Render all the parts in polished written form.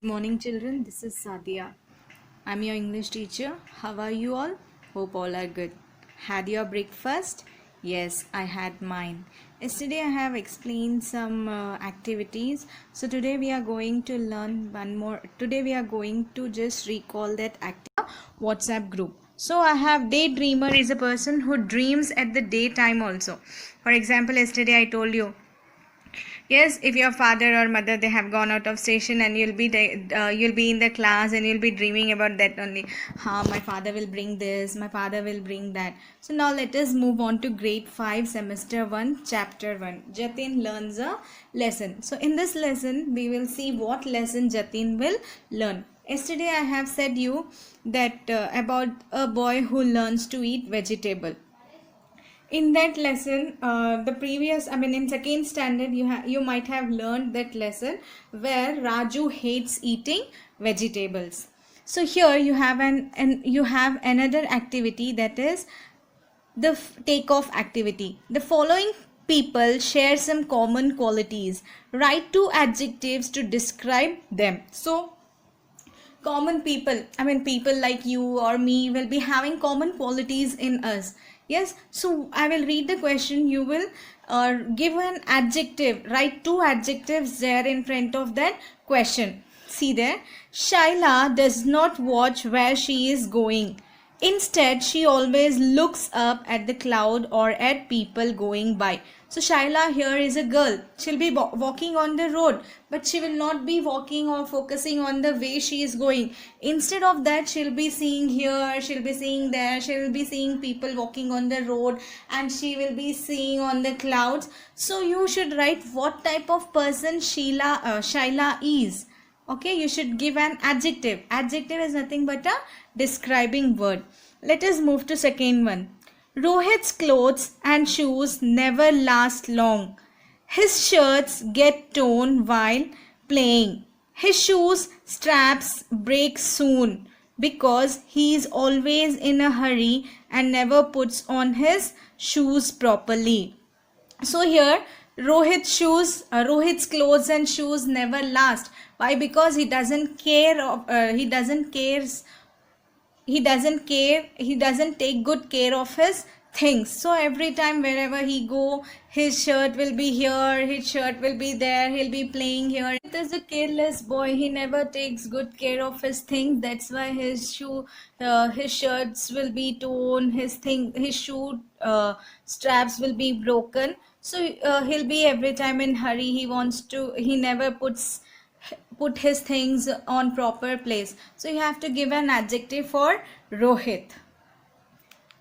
Good morning, children. This is Sadia. I'm your English teacher. How are you all? Hope all are good. Had your breakfast? Yes, I had mine. Yesterday, I have explained some activities. So, today, we are going to learn one more. Today, we are going to just recall that WhatsApp group. So, I have daydreamer is a person who dreams at the daytime also. For example, yesterday, I told you yes, if your father or mother they have gone out of station and you'll be in the class and you'll be dreaming about that only. How my father will bring this, my father will bring that. So now let us move on to grade 5 semester 1 chapter 1. Jatin learns a lesson. So in this lesson we will see what lesson Jatin will learn. Yesterday I have said you that about a boy who learns to eat vegetable. In that lesson, in second standard you might have learned that lesson where Raju hates eating vegetables. So here you have you have another activity, that is the take off activity. The following people share some common qualities. Write two adjectives to describe them. So common people, people like you or me will be having common qualities in us. Yes, so I will read the question. You will give an adjective, write two adjectives there in front of that question. See there, Shaila does not watch where she is going. Instead, she always looks up at the cloud or at people going by. So Shaila here is a girl. She'll be walking on the road, but she will not be walking or focusing on the way she is going. Instead of that, she'll be seeing here, she'll be seeing there, she'll be seeing people walking on the road, and she will be seeing on the clouds. So you should write what type of person Shaila is. Okay, you should give an adjective. Adjective is nothing but a describing word. Let us move to second one. Rohit's clothes and shoes never last long. His shirts get torn while playing. His shoes straps break soon because he is always in a hurry and never puts on his shoes properly. So here Rohit's clothes and shoes never last. Why? Because he doesn't care of he doesn't take good care of his things. So every time wherever he go, his shirt will be here, his shirt will be there, he'll be playing here. It is a careless boy. He never takes good care of his things. That's why his shirts will be torn, his shoe straps will be broken. So he'll be every time in hurry. He never put his things on proper place. So you have to give an adjective for Rohit.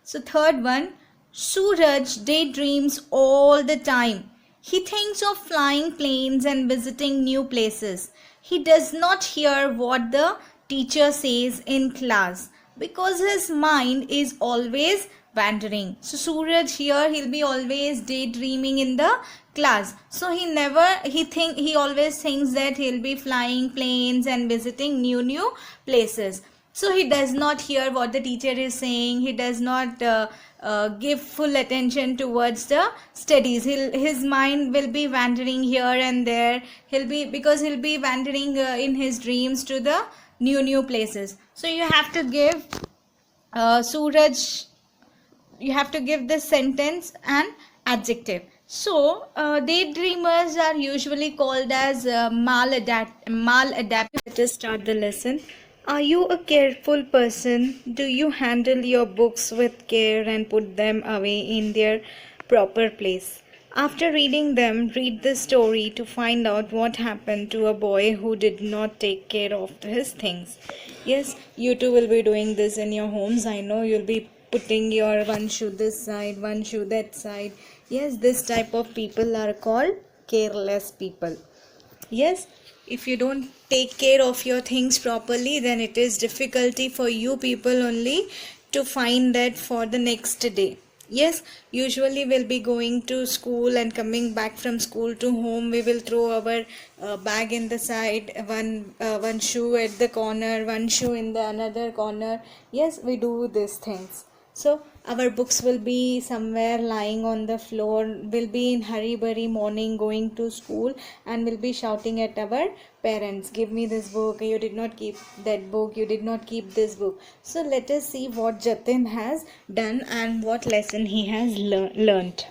So third one, Suraj daydreams all the time. He thinks of flying planes and visiting new places. He does not hear what the teacher says in class because his mind is always wandering. So Suraj here, he'll be always daydreaming in the class. So he always thinks that he'll be flying planes and visiting new places. So he does not hear what the teacher is saying. He does not give full attention towards the studies. His mind will be wandering here and there. He'll be wandering in his dreams to the new places. So you have to give Suraj. You have to give this sentence an adjective. So daydreamers are usually called as maladaptive. Let us start the lesson. Are you a careful person? Do you handle your books with care and put them away in their proper place? After reading them, read the story to find out what happened to a boy who did not take care of his things. Yes, you too will be doing this in your homes. I know you'll be putting your one shoe this side, one shoe that side. Yes, this type of people are called careless people. Yes, if you don't take care of your things properly, then it is difficulty for you people only to find that for the next day. Yes, usually we'll be going to school and coming back from school to home. We will throw our bag in the side, one shoe at the corner, one shoe in the another corner. Yes, we do these things. So our books will be somewhere lying on the floor, will be in hurry burry morning going to school, and will be shouting at our parents, give me this book, you did not keep that book, you did not keep this book. So let us see what Jatin has done and what lesson he has learnt.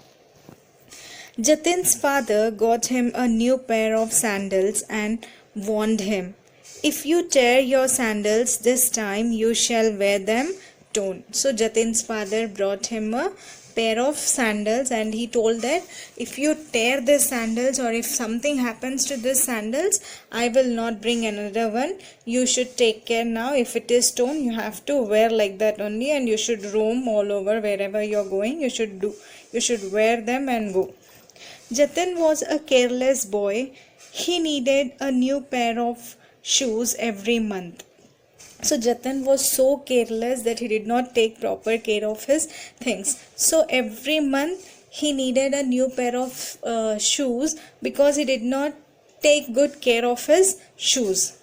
Jatin's father got him a new pair of sandals and warned him, if you tear your sandals this time, you shall wear them torn. So Jatin's father brought him a pair of sandals and he told that if you tear the sandals or if something happens to the sandals, I will not bring another one. You should take care now. If it is torn, you have to wear like that only, and you should roam all over wherever you're going. You should wear them and go. Jatin was a careless boy. He needed a new pair of shoes every month. So Jatin was so careless that he did not take proper care of his things. So every month he needed a new pair of shoes because he did not take good care of his shoes.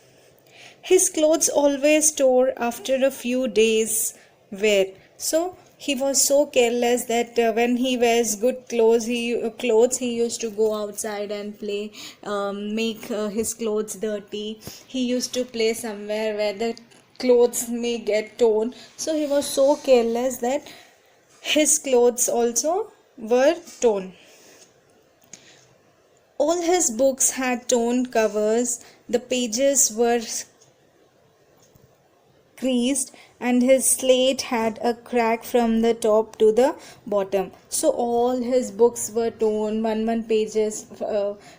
His clothes always tore after a few days' wear. So he was so careless that when he wears good clothes, he used to go outside and play, make his clothes dirty. He used to play somewhere where the clothes may get torn. So he was so careless that his clothes also were torn. All his books had torn covers, the pages were creased, and his slate had a crack from the top to the bottom. So all his books were torn, one pages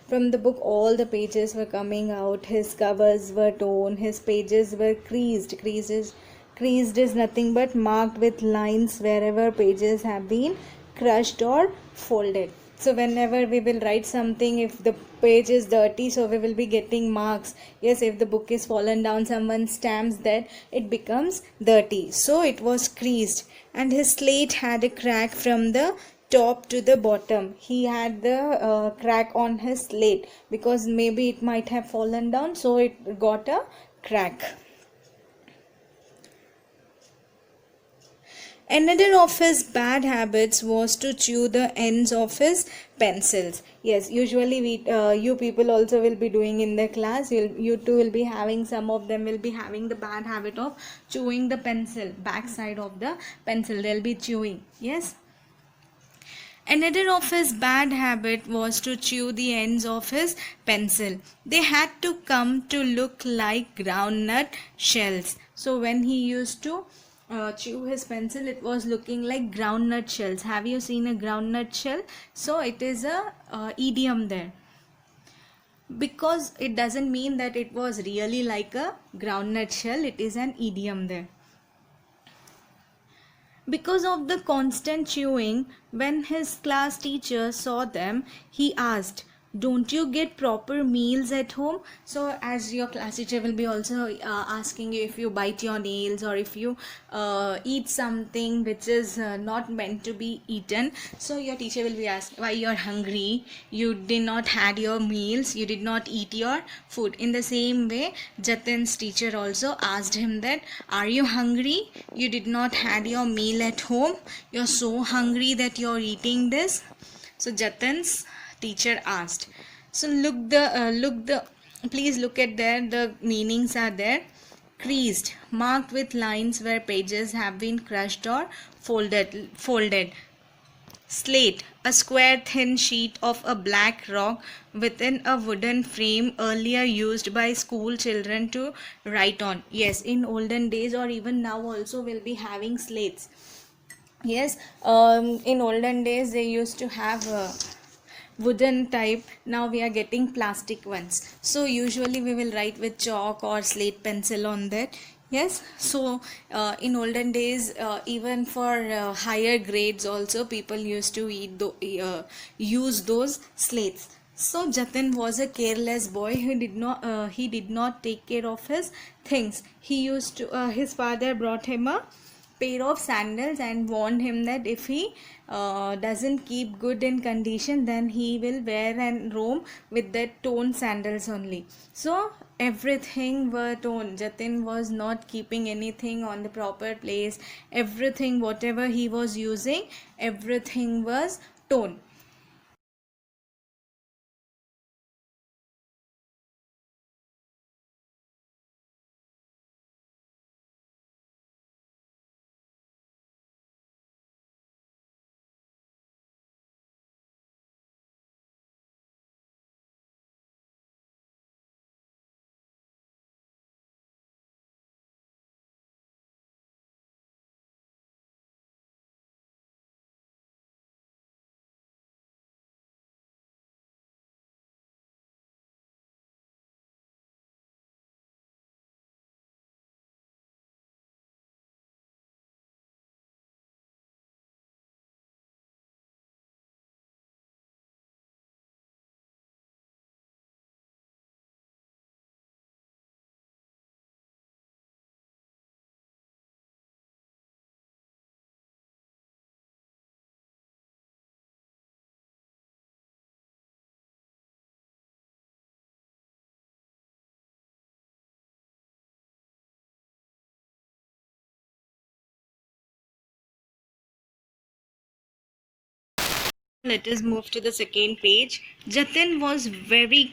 from the book, all the pages were coming out, his covers were torn, his pages were creased is nothing but marked with lines wherever pages have been crushed or folded. So whenever we will write something, if the page is dirty, so we will be getting marks. Yes, if the book is fallen down, someone stamps that, it becomes dirty. So it was creased, and his slate had a crack from the top to the bottom. He had the crack on his slate because maybe it might have fallen down, so it got a crack. Another of his bad habits was to chew the ends of his pencils. Yes, usually you people also will be doing in the class. You too will be having, some of them will be having the bad habit of chewing the pencil, back side of the pencil. They'll be chewing. Yes. Another of his bad habit was to chew the ends of his pencil. They had to come to look like groundnut shells. So when he used to chew his pencil, it was looking like groundnut shells. Have you seen a groundnut shell? So it is a idiom there, because it doesn't mean that it was really like a groundnut shell. It is an idiom there. Because of the constant chewing, when his class teacher saw them, he asked, don't you get proper meals at home? So as your class teacher will be also asking you if you bite your nails or if you eat something which is not meant to be eaten, so your teacher will be asked why you're hungry, you did not had your meals, you did not eat your food. In the same way, Jatin's teacher also asked him that, are you hungry? You did not had your meal at home, you're so hungry that you're eating this. So Jatin's teacher asked. So please look at there, the meanings are there. Creased, marked with lines where pages have been crushed or folded. Slate, a square thin sheet of a black rock within a wooden frame earlier used by school children to write on. Yes, in olden days or even now also we'll be having slates. Yes, in olden days they used to have wooden type. Now we are getting plastic ones. So usually we will write with chalk or slate pencil on that. Yes, so in olden days, even for higher grades also, people used to use those slates. So Jatin was a careless boy. He did not take care of his things. His father brought him a pair of sandals and warned him that if he doesn't keep good in condition, then he will wear and roam with that torn sandals only. So everything were torn. Jatin was not keeping anything on the proper place. Everything, whatever he was using, everything was torn. Let us move to the second page. Jatin was very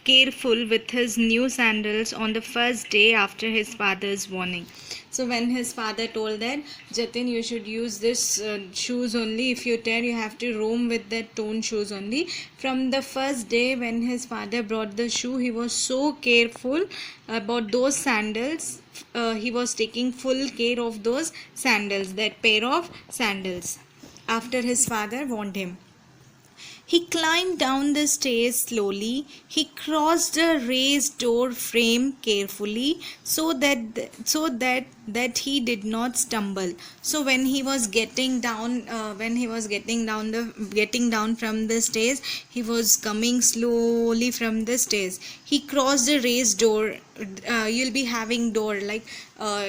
careful with his new sandals on the first day after his father's warning. So when his father told that, Jatin, you should use this shoes only. If you tear, you have to roam with that torn shoes only. From the first day when his father brought the shoe, he was so careful about those sandals. He was taking full care of those sandals, that pair of sandals, after his father warned him. He climbed down the stairs slowly. He crossed a raised door frame carefully so that he did not stumble. So when he was getting down, getting down from the stairs, he was coming slowly from the stairs. He crossed a raised door. You'll be having door like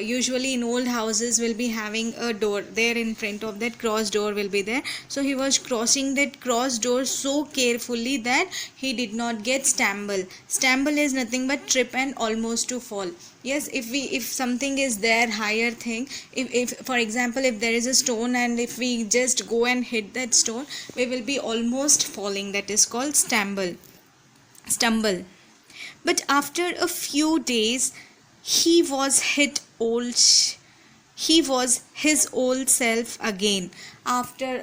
usually in old houses will be having a door there in front of that cross door will be there. So he was crossing that cross door so carefully that he did not get stumble is nothing but trip and almost to fall. Yes, if something is there higher thing, if for example if there is a stone and if we just go and hit that stone, we will be almost falling. That is called stumble. But after a few days, he was he was his old self again. After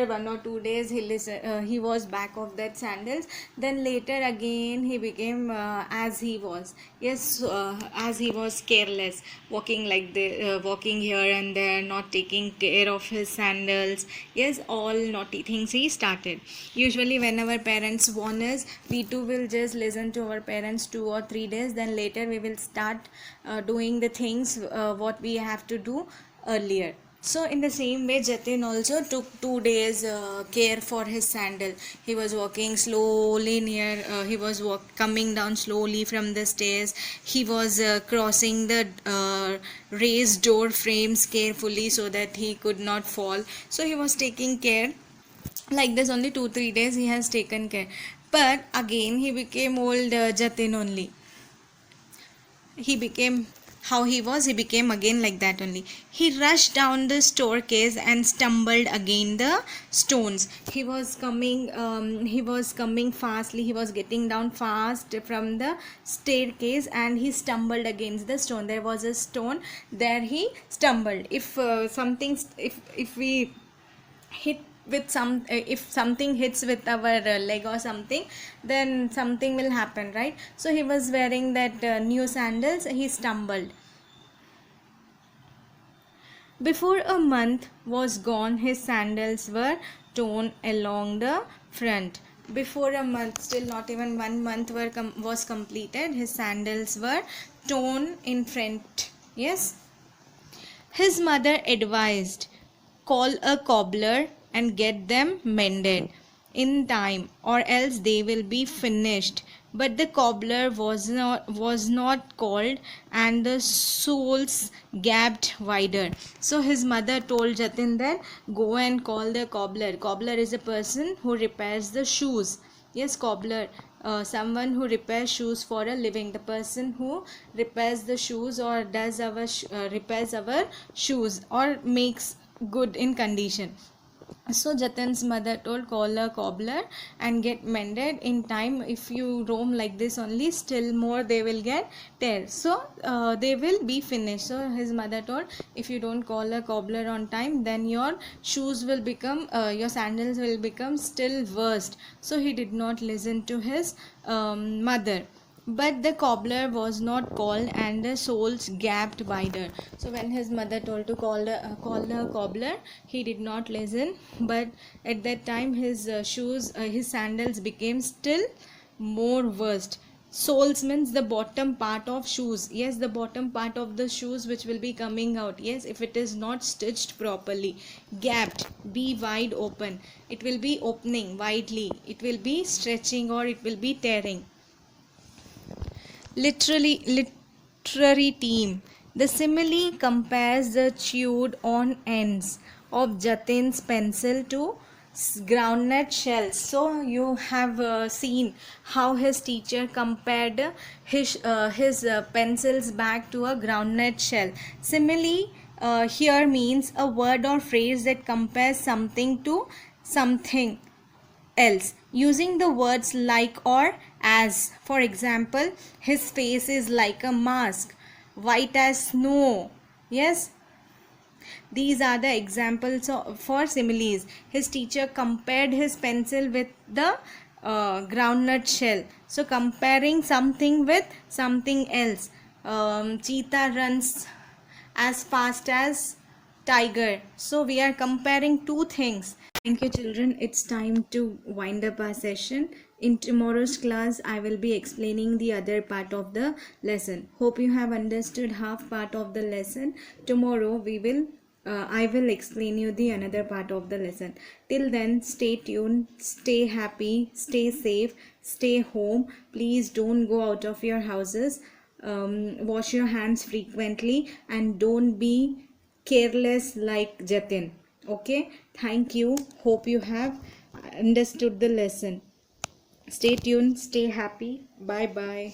1 or 2 days, he was back of that sandals. Then later again he became as he was. Yes, as he was careless, walking here and there, not taking care of his sandals. Yes, all naughty things he started. Usually when our parents warn us, we too will just listen to our parents 2 or 3 days. Then later we will start doing the things what we have to do earlier. So in the same way, Jatin also took 2 days care for his sandal. He was walking slowly he was coming down slowly from the stairs. He was crossing the raised door frames carefully so that he could not fall. So he was taking care like this. Only 2-3 days he has taken care. But again he became old Jatin only. He became again like that only. He rushed down the staircase and stumbled again the stones. He was coming fastly. He was getting down fast from the staircase and he stumbled against the stone. There was a stone there. He stumbled. If we hit with if something hits with our leg or something, then something will happen, right? So he was wearing that new sandals. He stumbled. Before a month was gone, his sandals were torn along the front. Before a month, still not even 1 month was completed, his sandals were torn in front. Yes. His mother advised, call a cobbler and get them mended in time, or else they will be finished. but the cobbler was not called, and the soles gaped wider. So his mother told Jatin that go and call the cobbler. Cobbler is a person who repairs the shoes. Yes, cobbler, someone who repairs shoes for a living. The person who repairs the shoes or does our repairs our shoes or makes good in condition. So Jatin's mother told call a cobbler and get mended in time. If you roam like this only, still more they will get tear. So they will be finished. So his mother told if you don't call a cobbler on time, then your shoes will become your sandals will become still worst. So he did not listen to his mother. But the cobbler was not called, and the soles gaped wider. So when his mother told to call the cobbler, he did not listen. But at that time, his his sandals became still more worst. Soles means the bottom part of shoes. Yes, the bottom part of the shoes which will be coming out. Yes, if it is not stitched properly. Gapped, be wide open. It will be opening widely. It will be stretching or it will be tearing. Literary team. The simile compares the chewed on ends of Jatin's pencil to groundnut shells. So you have seen how his teacher compared his pencils back to a groundnut shell. Simile here means a word or phrase that compares something to something else using the words like or as. For example, his face is like a mask, white as snow. Yes, these are the examples for similes. His teacher compared his pencil with the groundnut shell. So comparing something with something else. Cheetah runs as fast as tiger. So we are comparing two things. Thank you, children. It's time to wind up our session. In tomorrow's class, I will be explaining the other part of the lesson. Hope you have understood half part of the lesson. Tomorrow I will explain you the another part of the lesson. Till then, stay tuned, stay happy, stay safe, stay home. Please don't go out of your houses. Wash your hands frequently and don't be careless like Jatin. Okay, thank you. Hope you have understood the lesson. Stay tuned, stay happy. Bye bye.